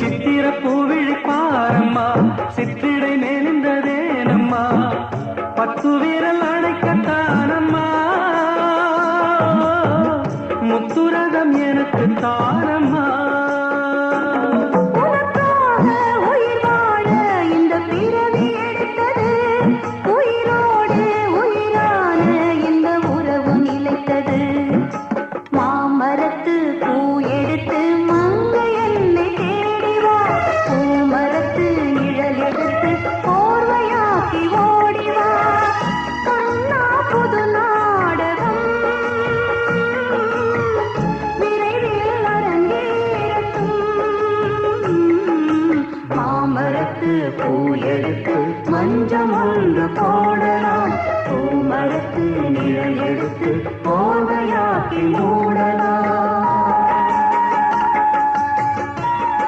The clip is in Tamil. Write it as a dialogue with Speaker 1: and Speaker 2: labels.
Speaker 1: சித்திர பூவிழி பாரம்மா சிற்றிடை மேலிந்ததேனம்மா பத்து வீரல் அணைக்கத்தானம்மா முத்துரகம் எனக்கு தானம்மா பூ எடுத்து மஞ்சம் ஒன்று போடலாம் பூமரத்து நிழல் எடுத்து போதையாக்கி மூடலாம்